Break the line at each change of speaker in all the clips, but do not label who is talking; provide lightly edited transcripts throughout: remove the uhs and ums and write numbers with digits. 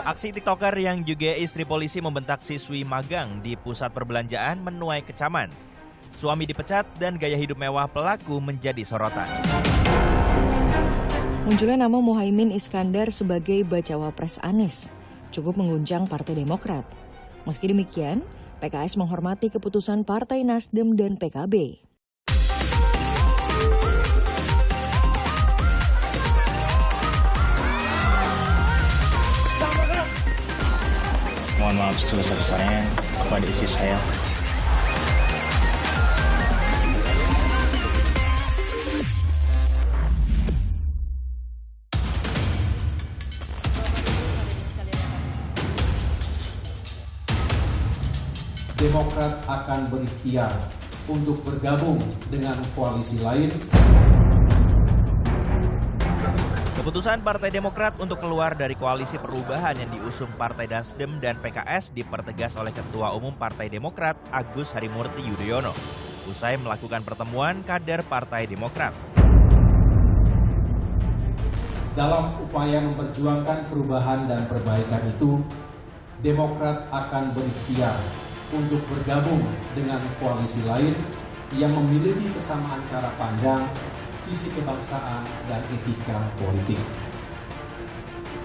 Aksi TikToker yang juga istri polisi membentak siswi magang di pusat perbelanjaan menuai kecaman. Suami dipecat dan gaya hidup mewah pelaku menjadi sorotan.
Munculnya nama Muhaimin Iskandar sebagai bacawa pres Anies cukup mengguncang Partai Demokrat. Meski demikian, PKS menghormati keputusan Partai Nasdem dan PKB.
Mohon maaf sebesar-besarnya kepada istri saya.
Demokrat akan berikhtiar untuk bergabung dengan koalisi lain.
Keputusan Partai Demokrat untuk keluar dari koalisi perubahan yang diusung Partai Nasdem dan PKS dipertegas oleh Ketua Umum Partai Demokrat Agus Harimurti Yudhoyono usai melakukan pertemuan kader Partai Demokrat.
Dalam upaya memperjuangkan perubahan dan perbaikan itu, Demokrat akan berikhtiar untuk bergabung dengan koalisi lain yang memiliki kesamaan cara pandang, visi kebangsaan, dan etika politik.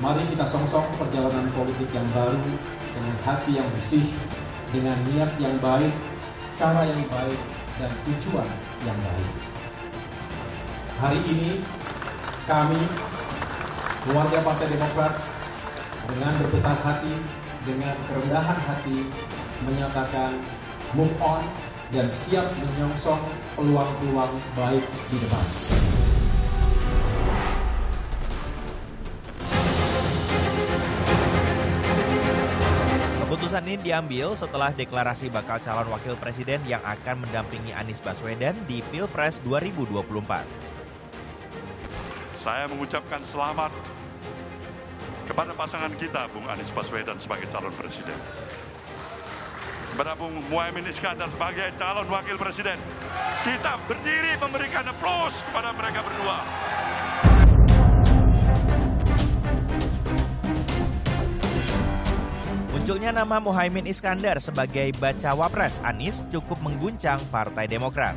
Mari kita songsong perjalanan politik yang baru dengan hati yang bersih, dengan niat yang baik, cara yang baik, dan tujuan yang baik. Hari ini, kami, keluarga Partai Demokrat, dengan berbesar hati, dengan kerendahan hati, menyatakan move on dan siap menyongsong peluang-peluang baik di depan.
Keputusan ini diambil setelah deklarasi bakal calon wakil presiden yang akan mendampingi Anies Baswedan di Pilpres 2024.
Saya mengucapkan selamat kepada pasangan kita, Bung Anies Baswedan sebagai calon presiden. Kepada Bung Muhaimin Iskandar sebagai calon wakil presiden. Kita berdiri memberikan aplaus kepada mereka berdua.
Munculnya nama Muhaimin Iskandar sebagai bacawa pres Anies cukup mengguncang Partai Demokrat.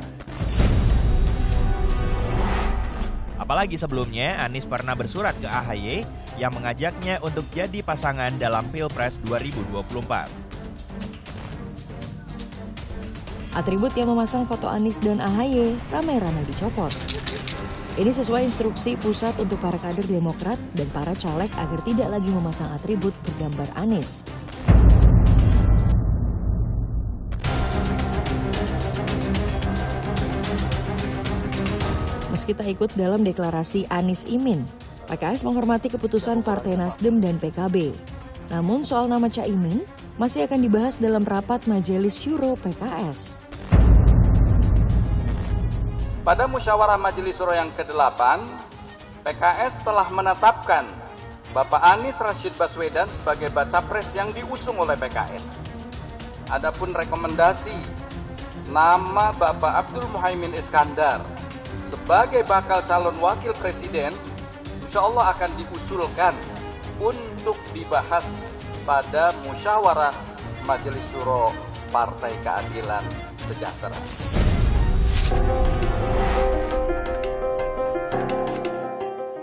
Apalagi sebelumnya Anies pernah bersurat ke AHY yang mengajaknya untuk jadi pasangan dalam Pilpres 2024.
Atribut yang memasang foto Anies dan AHY ramai-ramai dicopot. Ini sesuai instruksi pusat untuk para kader Demokrat dan para caleg agar tidak lagi memasang atribut bergambar Anies. Meski tak ikut dalam deklarasi Anies Imin, PKS menghormati keputusan Partai Nasdem dan PKB. Namun soal nama Caimin masih akan dibahas dalam rapat Majelis Syuro PKS.
Pada musyawarah Majelis Syuro yang ke-8, PKS telah menetapkan Bapak Anies Rashid Baswedan sebagai bacapres yang diusung oleh PKS. Adapun rekomendasi nama Bapak Abdul Muhaimin Iskandar sebagai bakal calon wakil presiden, insya Allah akan diusulkan untuk dibahas pada musyawarah Majelis Syuro Partai Keadilan Sejahtera.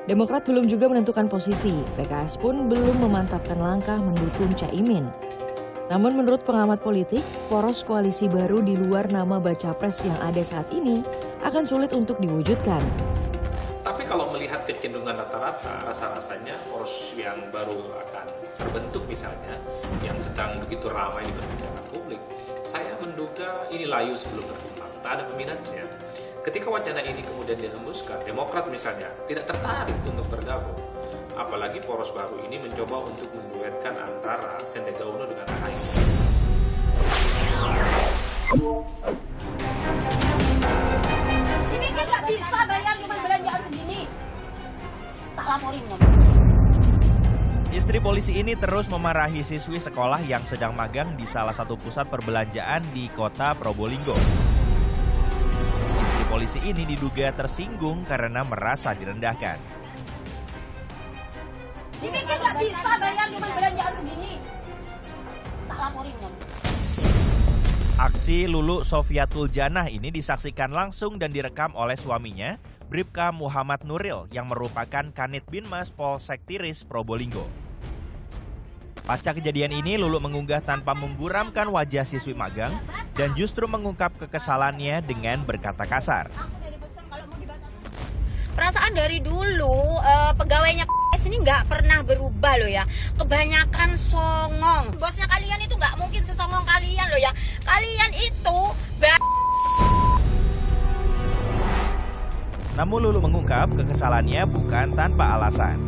Demokrat belum juga menentukan posisi, PKS pun belum memantapkan langkah mendukung Caimin. Namun menurut pengamat politik, poros koalisi baru di luar nama Bacapres yang ada saat ini akan sulit untuk diwujudkan.
Tapi kalau melihat kecenderungan rata-rata, rasa-rasanya poros yang baru akan terbentuk misalnya, yang sedang begitu ramai diperbincangkan publik, saya menduga ini layu sebelum berkembang, tak ada peminatnya. Ketika wacana ini kemudian dihembuskan, Demokrat misalnya tidak tertarik untuk bergabung. Apalagi poros baru ini mencoba untuk menduetkan antara Sandiaga Uno dengan AHY.
Ini kan nggak bisa bayar cuma belanjaan segini. Tak laporin kamu.
Istri polisi ini terus memarahi siswi sekolah yang sedang magang di salah satu pusat perbelanjaan di kota Probolinggo. Istri polisi ini diduga tersinggung karena merasa direndahkan.
Dipikir nggak bisa bayar cuma belanjaan segini. Tak laporin kamu.
Aksi Lulu Sofiatul Janah ini disaksikan langsung dan direkam oleh suaminya, Bribka Muhammad Nuril, yang merupakan Kanit Binmas Polsek Tiris, Probolinggo. Pasca kejadian ini, Lulu mengunggah tanpa memburamkan wajah siswi magang dan justru mengungkap kekesalannya dengan berkata kasar.
Perasaan dari dulu pegawainya ini nggak pernah berubah loh ya. Kebanyakan songong. Bosnya kalian itu nggak mungkin sesongong kalian loh ya. Kalian itu
Namun Lulu mengungkap kekesalannya bukan tanpa alasan.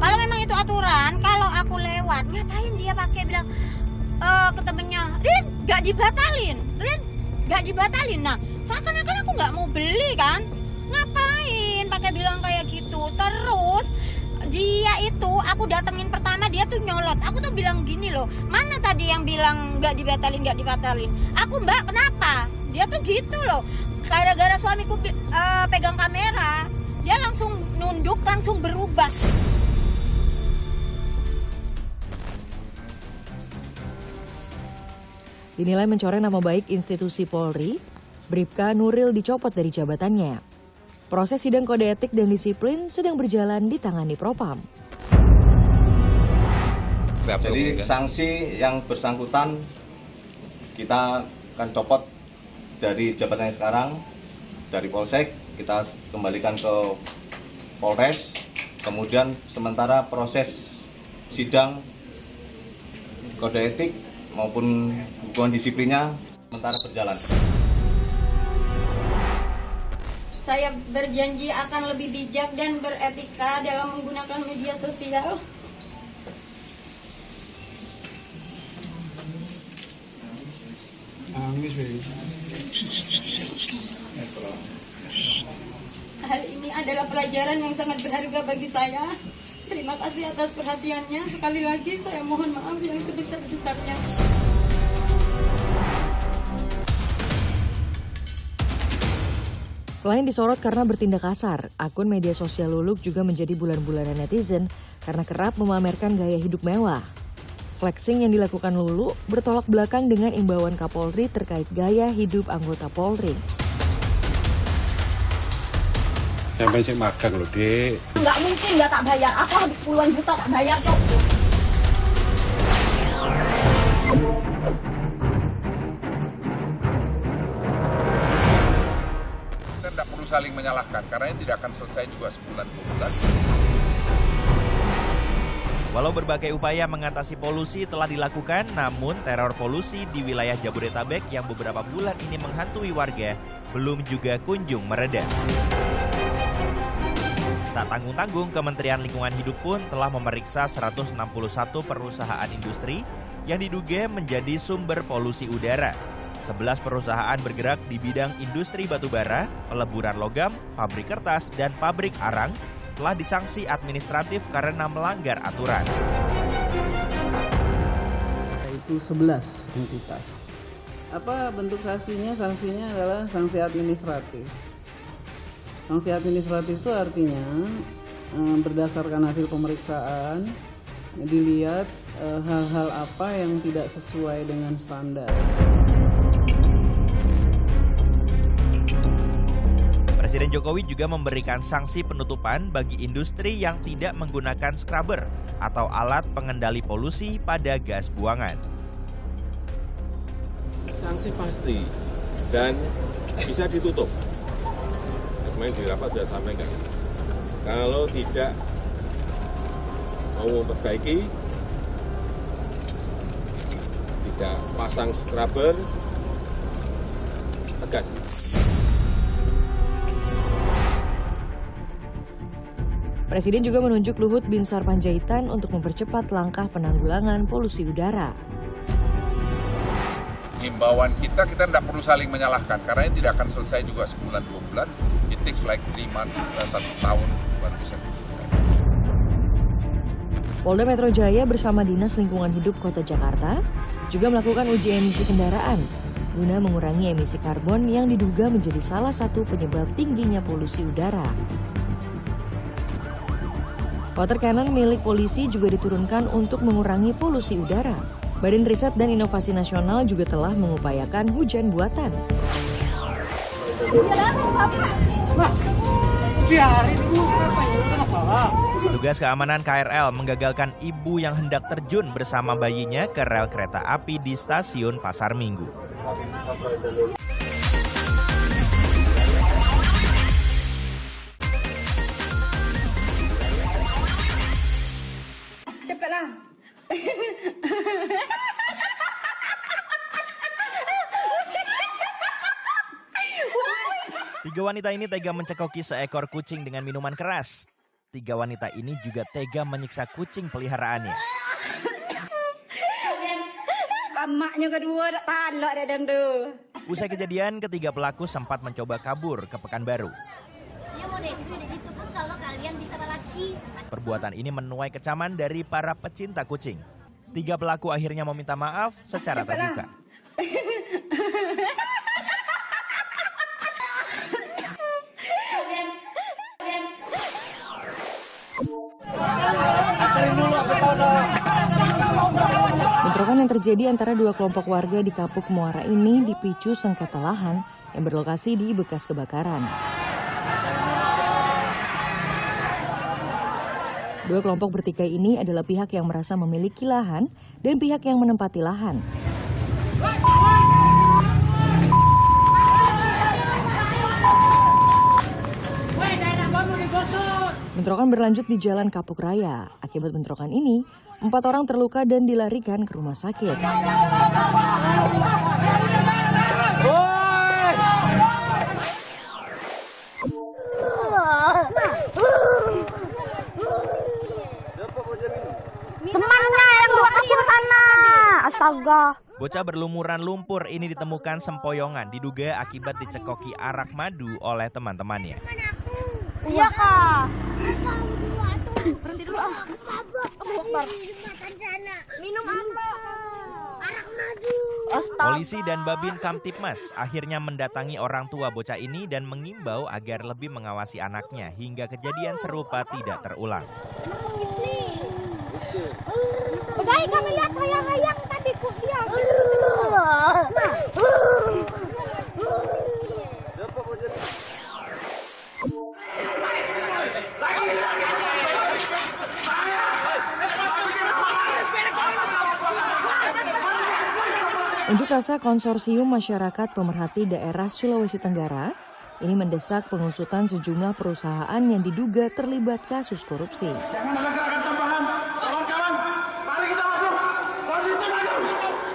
kalau memang itu aturan, kalau aku lewat, ngapain dia pakai bilang ke temennya, Rin, nggak dibatalin, Rin, nggak dibatalin. Nah, seakan-akan aku nggak mau beli kan? Ngapain pakai bilang kayak gitu? Terus dia itu aku datengin pertama dia tuh nyolot. Aku tuh bilang gini loh, mana tadi yang bilang nggak dibatalin? Aku Mbak, kenapa? Dia tuh gitu loh. Gara-gara suamiku pegang kamera, dia langsung nunduk, langsung berubah.
Dinilai mencoreng nama baik institusi Polri, Bribka Nuril dicopot dari jabatannya. Proses sidang kode etik dan disiplin sedang berjalan ditangani Propam.
Jadi sanksi yang bersangkutan kita akan copot dari jabatannya sekarang, dari Polsek kita kembalikan ke Polres, kemudian sementara proses sidang kode etik maupun hukuman disiplinnya sementara berjalan.
Saya berjanji akan lebih bijak dan beretika dalam menggunakan media sosial. Hal ini adalah pelajaran yang sangat berharga bagi saya. Terima kasih atas perhatiannya. Sekali lagi saya mohon maaf yang sebesar-besarnya.
Selain disorot karena bertindak kasar, akun media sosial Luluk juga menjadi bulan-bulanan netizen karena kerap memamerkan gaya hidup mewah. Flexing yang dilakukan Lulu bertolak belakang dengan imbauan Kapolri terkait gaya hidup anggota Polri.
Sampai sih magang loh, Dek.
Nggak mungkin nggak tak bayar. Aku habis puluhan juta tak bayar, Cok.
Kita tidak perlu saling menyalahkan, karena ini tidak akan selesai juga sebulan 2 bulan.
Walau berbagai upaya mengatasi polusi telah dilakukan, namun teror polusi di wilayah Jabodetabek yang beberapa bulan ini menghantui warga belum juga kunjung mereda. Tak tanggung-tanggung, Kementerian Lingkungan Hidup pun telah memeriksa 161 perusahaan industri yang diduga menjadi sumber polusi udara. 11 perusahaan bergerak di bidang industri batubara, peleburan logam, pabrik kertas, dan pabrik arang telah disanksi administratif karena melanggar aturan.
Itu 11 entitas. Apa bentuk sanksinya? Sanksinya adalah sanksi administratif. Sanksi administratif itu artinya berdasarkan hasil pemeriksaan dilihat hal-hal apa yang tidak sesuai dengan standar.
Presiden Jokowi juga memberikan sanksi penutupan bagi industri yang tidak menggunakan scrubber atau alat pengendali polusi pada gas buangan.
Sanksi pasti dan bisa ditutup. Kemarin di rapat sudah sampaikan. Kalau tidak mau memperbaiki, tidak pasang scrubber, tegas.
Presiden juga menunjuk Luhut Binsar Panjaitan untuk mempercepat langkah penanggulangan polusi udara.
Himbauan kita tidak perlu saling menyalahkan, karena ini tidak akan selesai juga sebulan 2 bulan. It takes like 3 months, 1 tahun baru bisa selesai.
Polda Metro Jaya bersama Dinas Lingkungan Hidup Kota Jakarta juga melakukan uji emisi kendaraan guna mengurangi emisi karbon yang diduga menjadi salah satu penyebab tingginya polusi udara. Water cannon milik polisi juga diturunkan untuk mengurangi polusi udara. Badan Riset dan Inovasi Nasional juga telah mengupayakan hujan buatan.
Petugas keamanan KRL menggagalkan ibu yang hendak terjun bersama bayinya ke rel kereta api di stasiun Pasar Minggu.
Cepatlah.
Tiga wanita ini tega mencekoki seekor kucing dengan minuman keras. Tiga wanita ini juga tega menyiksa kucing peliharaannya.
Emaknya kedua dak talak dah dan tu.
Usai kejadian, ketiga pelaku sempat mencoba kabur ke Pekanbaru.
Ya mau deh, itu pun kalau kalian bisa lagi.
Perbuatan ini menuai kecaman dari para pecinta kucing. Tiga pelaku akhirnya meminta maaf secara terbuka.
Bentrokan yang terjadi antara dua kelompok warga di Kapuk Muara ini dipicu sengketa lahan yang berlokasi di bekas kebakaran. Dua kelompok bertikai ini adalah pihak yang merasa memiliki lahan dan pihak yang menempati lahan. Bentrokan berlanjut di Jalan Kapuk Raya. Akibat bentrokan ini, 4 orang terluka dan dilarikan ke rumah sakit.
Temannya yang bawa kasir sana. Astaga.
Bocah berlumuran lumpur ini ditemukan sempoyongan diduga akibat dicekoki arak madu oleh teman-temannya.
Iya kak.
Berhenti dulu ah.
Minum apa? Arak madu.
Polisi dan Babin Kamtipmas akhirnya mendatangi orang tua bocah ini dan mengimbau agar lebih mengawasi anaknya hingga kejadian serupa tidak terulang.
Baik kami lihat hayang-hayang tadi kok dia.
Unjuk rasa Konsorsium Masyarakat Pemerhati Daerah Sulawesi Tenggara ini mendesak pengusutan sejumlah perusahaan yang diduga terlibat kasus korupsi.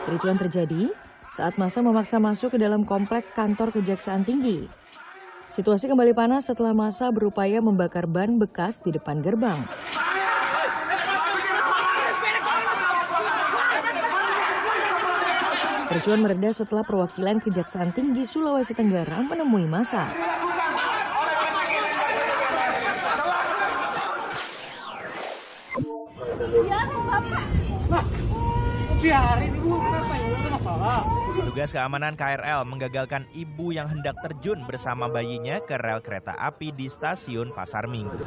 Kericuan terjadi saat massa memaksa masuk ke dalam komplek kantor Kejaksaan Tinggi. Situasi kembali panas setelah massa berupaya membakar ban bekas di depan gerbang. Kericuan mereda setelah perwakilan Kejaksaan Tinggi Sulawesi Tenggara menemui massa.
Petugas keamanan KRL menggagalkan ibu yang hendak terjun bersama bayinya ke rel kereta api di stasiun Pasar Minggu.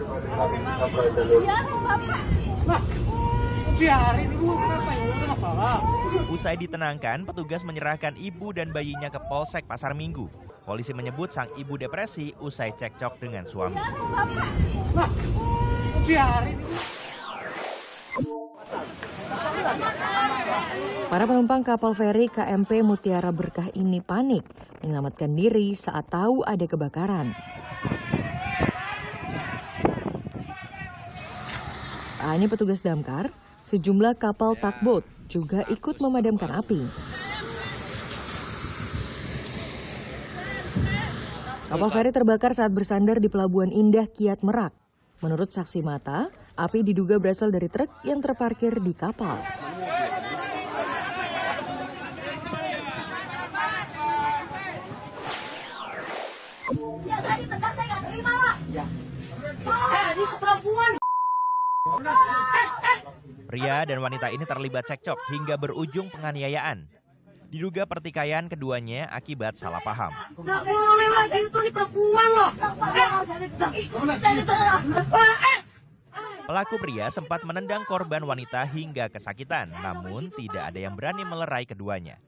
Usai ditenangkan, petugas menyerahkan ibu dan bayinya ke Polsek Pasar Minggu. Polisi menyebut sang ibu depresi usai cekcok dengan suami.
Para penumpang kapal feri KMP Mutiara Berkah ini panik menyelamatkan diri saat tahu ada kebakaran. Tak hanya petugas damkar, sejumlah kapal tugboat juga ikut memadamkan api. Kapal feri terbakar saat bersandar di Pelabuhan Indah Kiat Merak. Menurut saksi mata, api diduga berasal dari truk yang terparkir di kapal.
Pria dan wanita ini terlibat cekcok hingga berujung penganiayaan. Diduga pertikaian keduanya akibat salah paham.
Nggak boleh lagi itu nih perempuan loh.
Pelaku pria sempat menendang korban wanita hingga kesakitan, namun tidak ada yang berani melerai keduanya.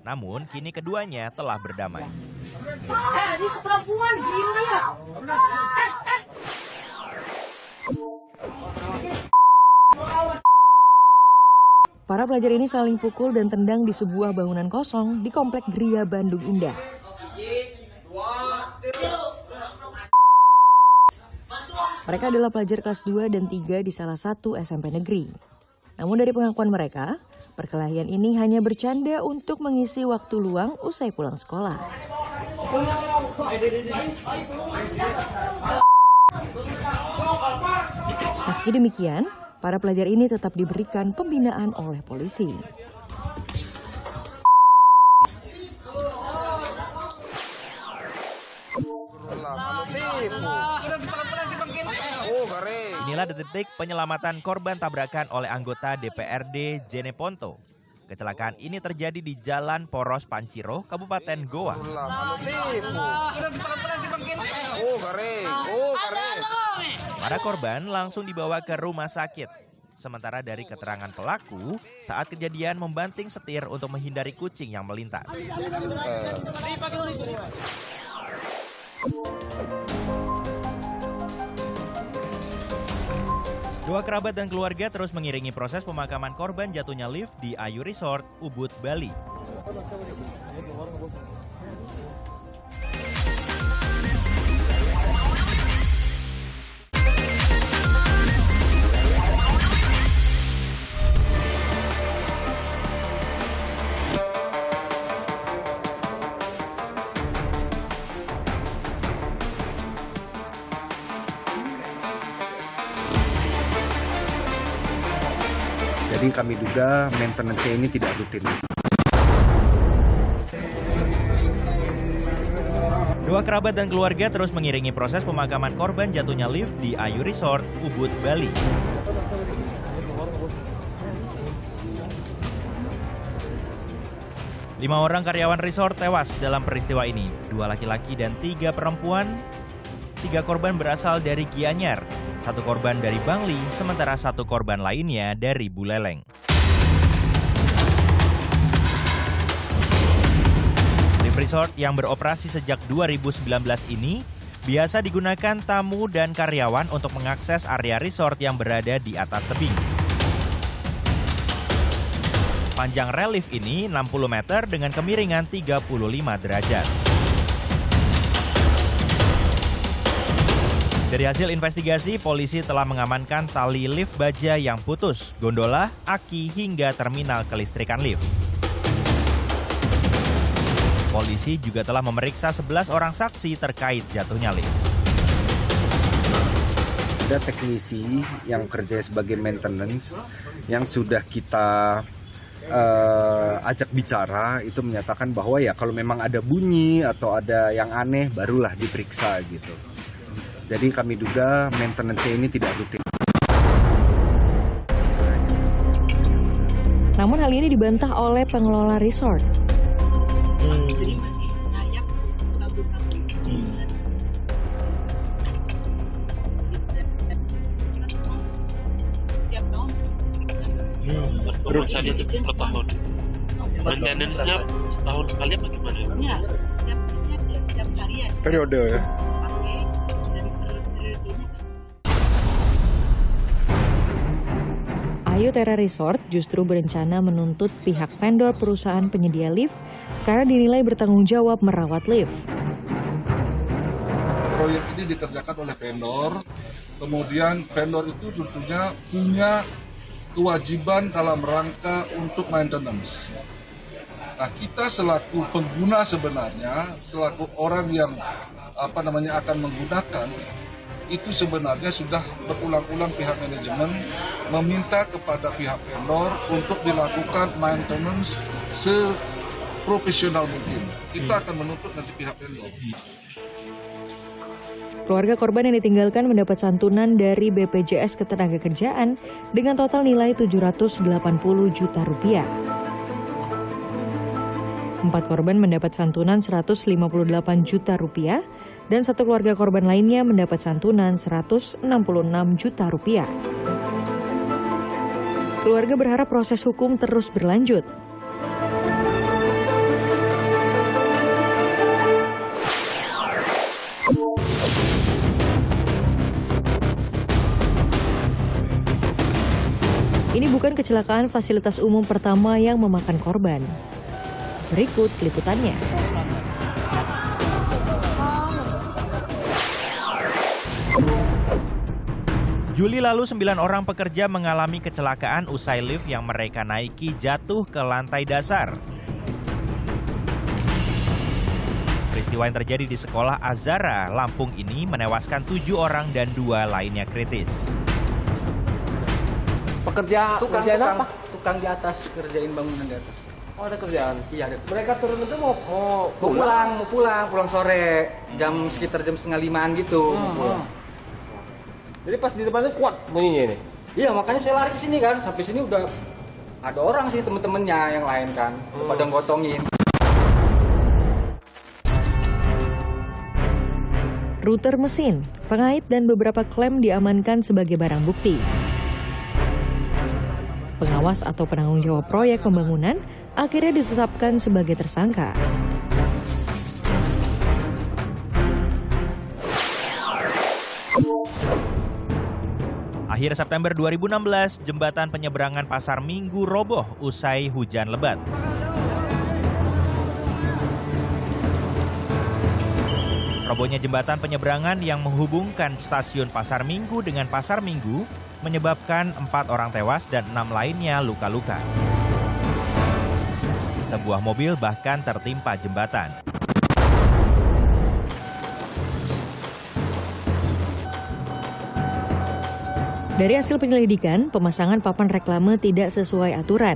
Namun kini keduanya telah berdamai.
Para pelajar ini saling pukul dan tendang di sebuah bangunan kosong di Komplek Gria Bandung Indah. Mereka adalah pelajar kelas 2 dan 3 di salah satu SMP negeri. Namun dari pengakuan mereka, perkelahian ini hanya bercanda untuk mengisi waktu luang usai pulang sekolah. Meski demikian, para pelajar ini tetap diberikan pembinaan oleh polisi.
Inilah detik penyelamatan korban tabrakan oleh anggota DPRD Jeneponto. Kecelakaan ini terjadi di Jalan Poros Panciro, Kabupaten Goa. Para korban langsung dibawa ke rumah sakit. Sementara dari keterangan pelaku, saat kejadian membanting setir untuk menghindari kucing yang melintas. Dua kerabat dan keluarga terus mengiringi proses pemakaman korban jatuhnya lift di Ayu Resort, Ubud, Bali.
Jadi kami duga maintenance ini tidak rutin.
Dua kerabat dan keluarga terus mengiringi proses pemakaman korban jatuhnya lift di Ayu Resort, Ubud, Bali. Lima orang karyawan resort tewas dalam peristiwa ini. 2 laki-laki dan 3 perempuan. 3 korban berasal dari Gianyar, 1 korban dari Bangli, sementara 1 korban lainnya dari Buleleng. Lift resort yang beroperasi sejak 2019 ini biasa digunakan tamu dan karyawan untuk mengakses area resort yang berada di atas tebing. Panjang rel lift ini 60 meter dengan kemiringan 35 derajat. Dari hasil investigasi, polisi telah mengamankan tali lift baja yang putus, gondola, aki, hingga terminal kelistrikan lift. Polisi juga telah memeriksa 11 orang saksi terkait jatuhnya lift.
Ada teknisi yang kerja sebagai maintenance yang sudah kita ajak bicara, itu menyatakan bahwa ya kalau memang ada bunyi atau ada yang aneh barulah diperiksa gitu. Jadi kami duga maintenance ini tidak rutin.
Namun hal ini dibantah oleh pengelola resort.
Perusahaan itu per tahun. Maintenance-nya setahun sekali apa gimana?
Ya, setiap harian.
Periode ya.
Ayu Terra Resort justru berencana menuntut pihak vendor perusahaan penyedia lift karena dinilai bertanggung jawab merawat lift.
Proyek ini dikerjakan oleh vendor, kemudian vendor itu tentunya punya kewajiban dalam rangka untuk maintenance. Nah, kita selaku pengguna sebenarnya, selaku orang yang akan menggunakan, itu sebenarnya sudah berulang-ulang pihak manajemen meminta kepada pihak vendor untuk dilakukan maintenance seprofesional mungkin. Kita akan menuntut nanti pihak vendor.
Keluarga korban yang ditinggalkan mendapat santunan dari BPJS Ketenagakerjaan dengan total nilai 780 juta rupiah. 4 korban mendapat santunan 158 juta rupiah dan 1 keluarga korban lainnya mendapat santunan 166 juta rupiah. Keluarga berharap proses hukum terus berlanjut. Ini bukan kecelakaan fasilitas umum pertama yang memakan korban. Berikut liputannya.
Juli lalu 9 orang pekerja mengalami kecelakaan usai lift yang mereka naiki jatuh ke lantai dasar. Peristiwa yang terjadi di sekolah Azhara, Lampung ini menewaskan 7 orang dan 2 lainnya kritis.
Pekerja kerjaan apa? Tukang di atas, kerjain bangunan di atas. Oh, ada kerjaan? Iya, ada. Mereka turun itu mau pulang sore, sekitar jam 4:30 gitu. Jadi pas di depannya kuat bunyinya ini? Iya, makanya saya lari ke sini kan, sampai sini udah ada orang sih temen-temennya yang lain kan, pada gotongin.
Router mesin, pengait dan beberapa klem diamankan sebagai barang bukti. Pengawas atau penanggung jawab proyek pembangunan akhirnya ditetapkan sebagai tersangka.
Akhir September 2016, jembatan penyeberangan Pasar Minggu roboh usai hujan lebat. Robohnya jembatan penyeberangan yang menghubungkan stasiun Pasar Minggu dengan Pasar Minggu menyebabkan 4 orang tewas dan 6 lainnya luka-luka. Sebuah mobil bahkan tertimpa jembatan.
Dari hasil penyelidikan, pemasangan papan reklame tidak sesuai aturan.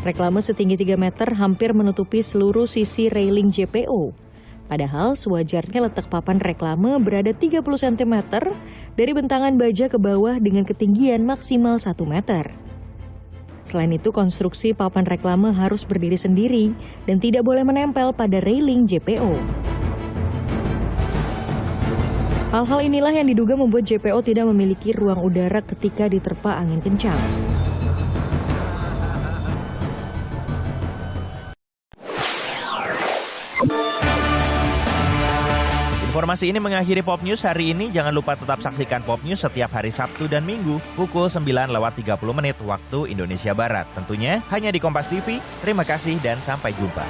Reklame setinggi 3 meter hampir menutupi seluruh sisi railing JPO. Padahal sewajarnya letak papan reklame berada 30 cm dari bentangan baja ke bawah dengan ketinggian maksimal 1 meter. Selain itu, konstruksi papan reklame harus berdiri sendiri dan tidak boleh menempel pada railing JPO. Hal-hal inilah yang diduga membuat JPO tidak memiliki ruang udara ketika diterpa angin kencang.
Informasi ini mengakhiri Pop News hari ini. Jangan lupa tetap saksikan Pop News setiap hari Sabtu dan Minggu pukul 9:30 waktu Indonesia Barat. Tentunya hanya di Kompas TV. Terima kasih dan sampai jumpa.